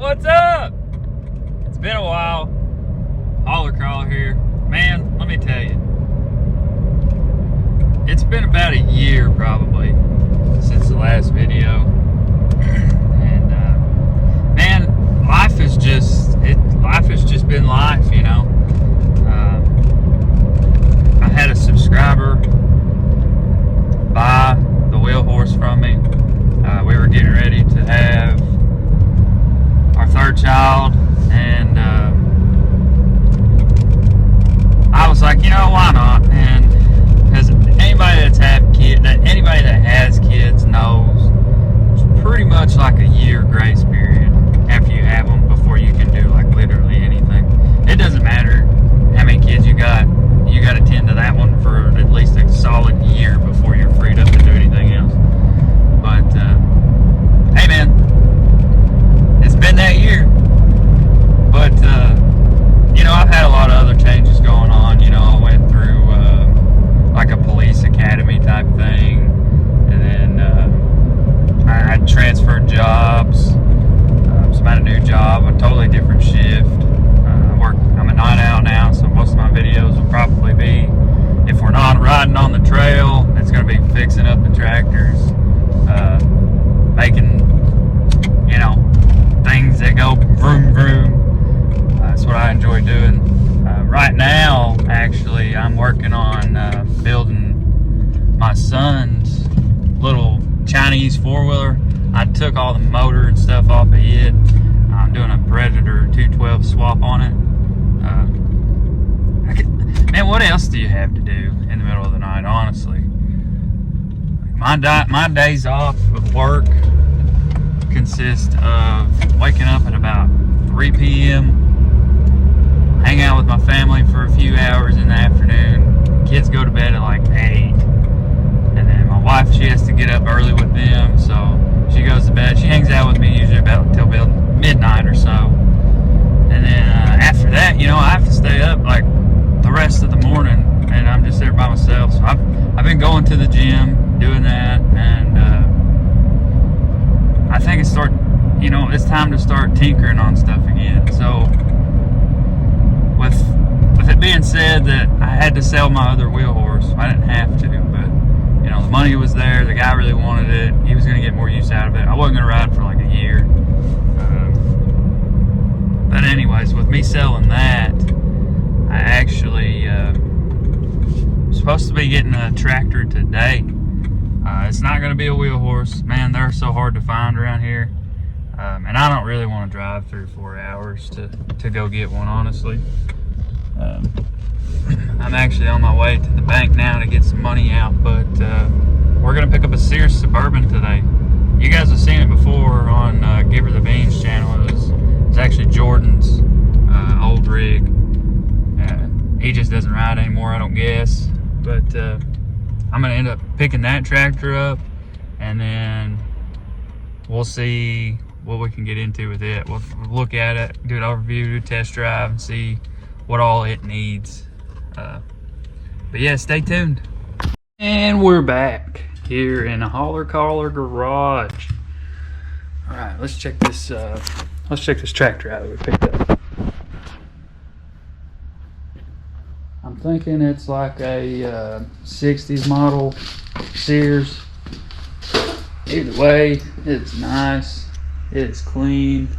what's up? It's been a while. HollerCrawler here. Man, let me tell you. It's been about a year probably since the last video. And man, life has just been life, you know. I had a subscriber buy the wheel horse from me. We were getting ready to have our third child, and I was like, you know, why not? And because anybody that has kids knows it's pretty much like a year grace period after you have them before you can do like literally anything. It doesn't matter how many kids you got to tend to that one for at least a solid year before you're freed up to do anything else. But hey man, it's been that year. But you know, I've had a lot of other changes going on. You know, I went through like a police academy type thing, and then I transferred jobs. So I'm at a new job, a totally different shift. I'm a night owl now, so most of my videos will probably be, if we're not riding on the trail, it's going to be fixing up the tractors, making, you know, things that go vroom vroom. That's what I enjoy doing. Right now, actually, I'm working on building my son's little Chinese four-wheeler. I took all the motor and stuff off of it. I'm doing a Predator 212 swap on it. Man, what else do you have to do in the middle of the night, honestly? My days off of work consist of waking up at about 3 p.m., hang out with my family for a few hours in the afternoon. Kids go to bed at like 8. And then my wife, she has to get up early with them, so she goes to bed. She hangs out with me usually until midnight or so. And then after that, you know, I have to stay up like the rest of the morning, and I'm just there by myself. So I've been going to the gym, doing that, and I think it's time to start tinkering on stuff again. So with it being said that I had to sell my other wheel horse, I didn't have to, but you know, the money was there. The guy really wanted it. He was going to get more use out of it. I wasn't going to ride for like a year. But anyways, with me selling that, I actually supposed to be getting a tractor today. It's not going to be a wheel horse. Man, they're so hard to find around here. And I don't really want to drive 3 or 4 hours to go get one, honestly. I'm actually on my way to the bank now to get some money out, but we're going to pick up a Sears Suburban today. You guys have seen it before on Give Her the Beans channel. It's actually Jordan's old rig. He just doesn't ride anymore, I don't guess. But I'm going to end up picking that tractor up, and then we'll see what we can get into with it. We'll look at it, do an overview, do a test drive, and see what all it needs. But yeah, stay tuned. And we're back here in a HollerCrawler garage. All right, let's check this tractor out that we picked up. I'm thinking it's like a 60s model Sears. Either way, it's nice, it's clean,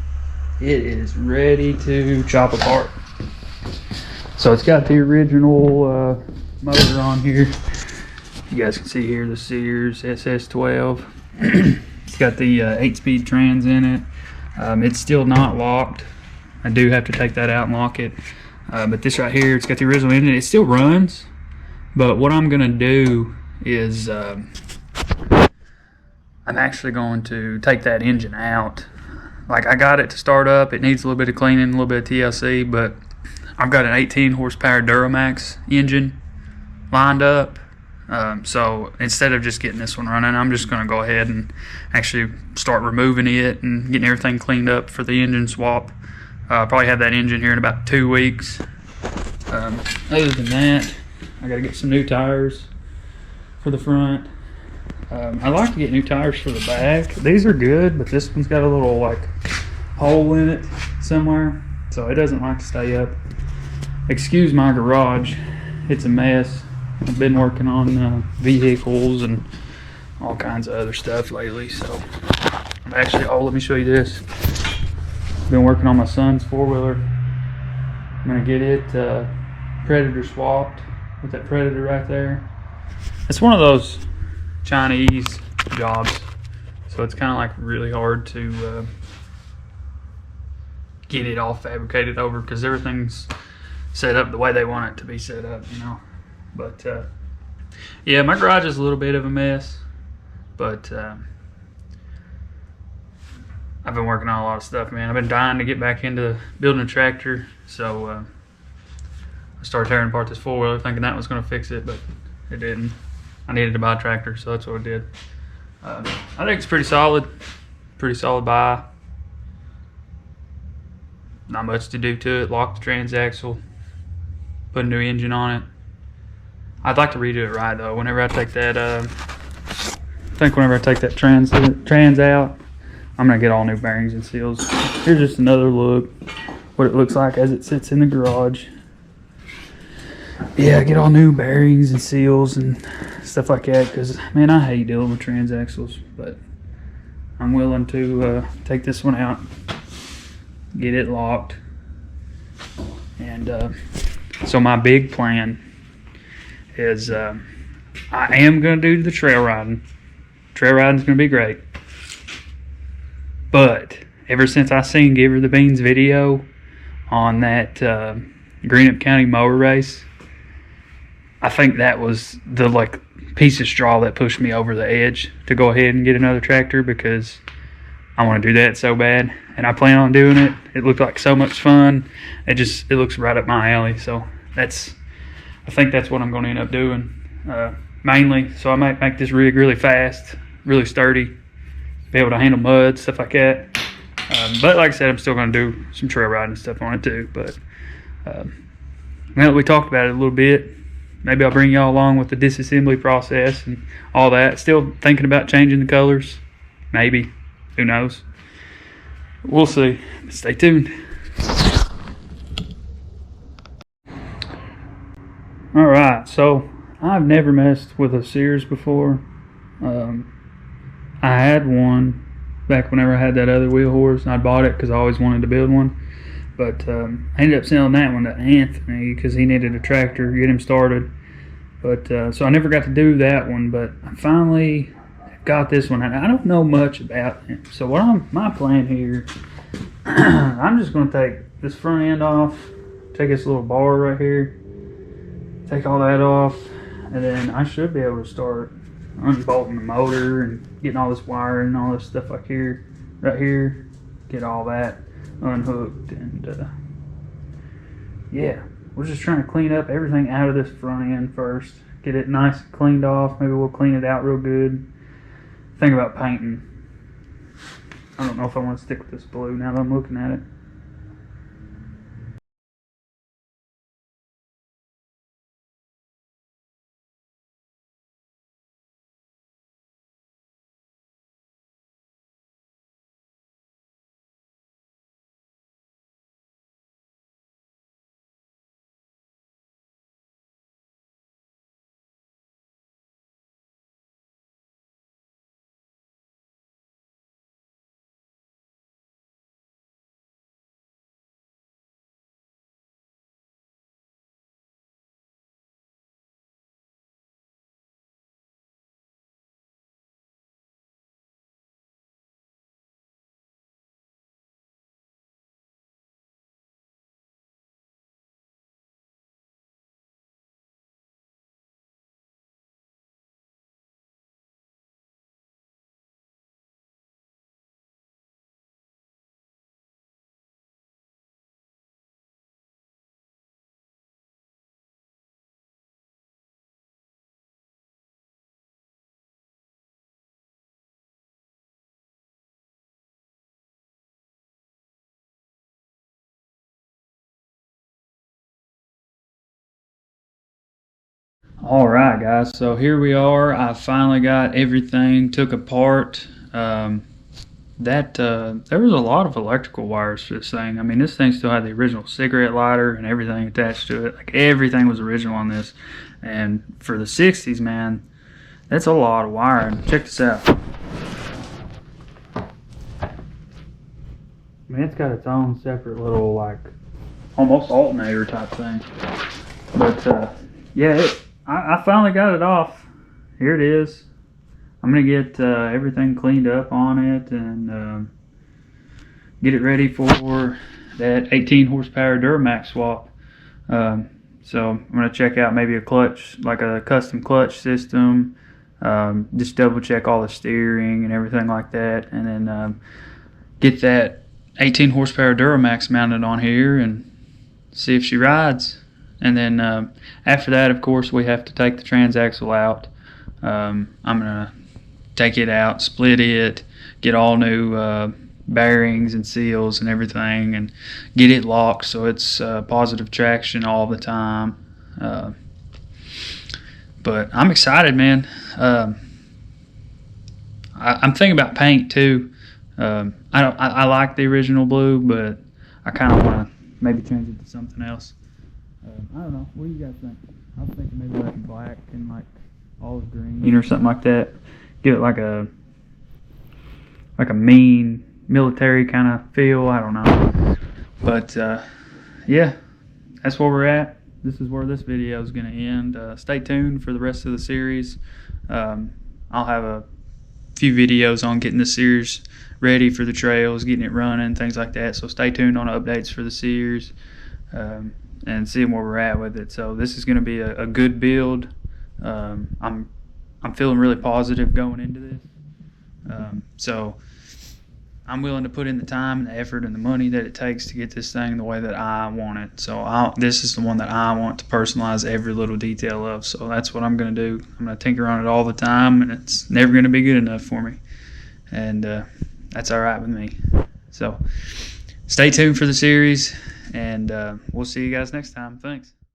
it is ready to chop apart. So it's got the original motor on here. You guys can see here the Sears SS12. It's got the 8-speed trans in it. It's still not locked. I do have to take that out and lock it. But this right here, it's got the original engine. It still runs, but what I'm gonna do is I'm actually going to take that engine out. Like, I got it to start up. It needs a little bit of cleaning, a little bit of TLC, but I've got an 18 horsepower Duramax engine lined up. So instead of just getting this one running, I'm just going to go ahead and actually start removing it and getting everything cleaned up for the engine swap. Probably have that engine here in about 2 weeks. Other than that, I got to get some new tires for the front. I like to get new tires for the back. These are good, but this one's got a little like hole in it somewhere, so it doesn't like to stay up. Excuse my garage, it's a mess. I've been working on vehicles and all kinds of other stuff lately, so I'm actually, oh, let me show you this. Been working on my son's four-wheeler. I'm gonna get it Predator swapped with that Predator right there. It's one of those Chinese jobs, so it's kind of like really hard to get it all fabricated over because everything's set up the way they want it to be set up, you know. But yeah, my garage is a little bit of a mess, but I've been working on a lot of stuff, man. I've been dying to get back into building a tractor, so I started tearing apart this four-wheeler thinking that was going to fix it, but it didn't. I needed to buy a tractor, so that's what I did. I think it's pretty solid buy. Not much to do to it. Lock the transaxle, put a new engine on it. I'd like to redo it right though. Whenever I take that, whenever I take that trans out, I'm gonna get all new bearings and seals. Here's just another look, what it looks like as it sits in the garage. Yeah, get all new bearings and seals and stuff like that. Cause man, I hate dealing with transaxles, but I'm willing to take this one out, get it locked, and so my big plan is I am going to do the trail riding. Trail riding's going to be great. But ever since I seen Give Her the Beans video on that Greenup County mower race, I think that was the like piece of straw that pushed me over the edge to go ahead and get another tractor, because I want to do that so bad and I plan on doing it. It looked like so much fun. It looks right up my alley. So I think that's what I'm going to end up doing mainly. So I might make this rig really fast, really sturdy, be able to handle mud, stuff like that. But like I said, I'm still going to do some trail riding stuff on it too. But now that we talked about it a little bit, maybe I'll bring y'all along with the disassembly process and all that. Still thinking about changing the colors. Maybe. Who knows? We'll see. Stay tuned. Alright, so I've never messed with a Sears before. I had one back whenever I had that other wheel horse, and I bought it because I always wanted to build one. But I ended up selling that one to Anthony because he needed a tractor to get him started. But so I never got to do that one, but I finally got this one. I don't know much about it. So my plan here, I'm just going to take this front end off, take this little bar right here, take all that off, and then I should be able to start unbolting the motor and getting all this wiring and all this stuff like here, right here, get all that unhooked. And yeah, we're just trying to clean up everything out of this front end first, get it nice and cleaned off. Maybe we'll clean it out real good. Think about painting. I don't know if I want to stick with this blue now that I'm looking at it. Alright guys, so here we are. I finally got everything took apart. there was a lot of electrical wires for this thing. I mean, this thing still had the original cigarette lighter and everything attached to it. Like, everything was original on this. And for the 60s, man, that's a lot of wiring. Check this out. I mean, it's got its own separate little, like, almost alternator type thing. But, yeah, I finally got it off. Here it is. I'm going to get everything cleaned up on it and get it ready for that 18 horsepower Duramax swap. So I'm going to check out maybe a clutch, like a custom clutch system, just double check all the steering and everything like that, and then get that 18 horsepower Duramax mounted on here and see if she rides. And then after that, of course, we have to take the transaxle out. I'm going to take it out, split it, get all new bearings and seals and everything, and get it locked so it's positive traction all the time. But I'm excited, man. I'm thinking about paint too. I like the original blue, but I kind of want to maybe change it to something else. I don't know. What do you guys think? I was thinking maybe like black and like olive green or something like that. Give it like a mean military kind of feel. I don't know. But yeah, that's where we're at. This is where this video is going to end. Stay tuned for the rest of the series. I'll have a few videos on getting the series ready for the trails, getting it running, things like that. So stay tuned on updates for the series and seeing where we're at with it. So this is going to be a good build. I'm feeling really positive going into this. So I'm willing to put in the time and the effort and the money that it takes to get this thing the way that I want it. So this is the one that I want to personalize every little detail of. So that's what I'm going to do. I'm going to tinker on it all the time, and it's never going to be good enough for me. And that's all right with me. So stay tuned for the series, and we'll see you guys next time. Thanks.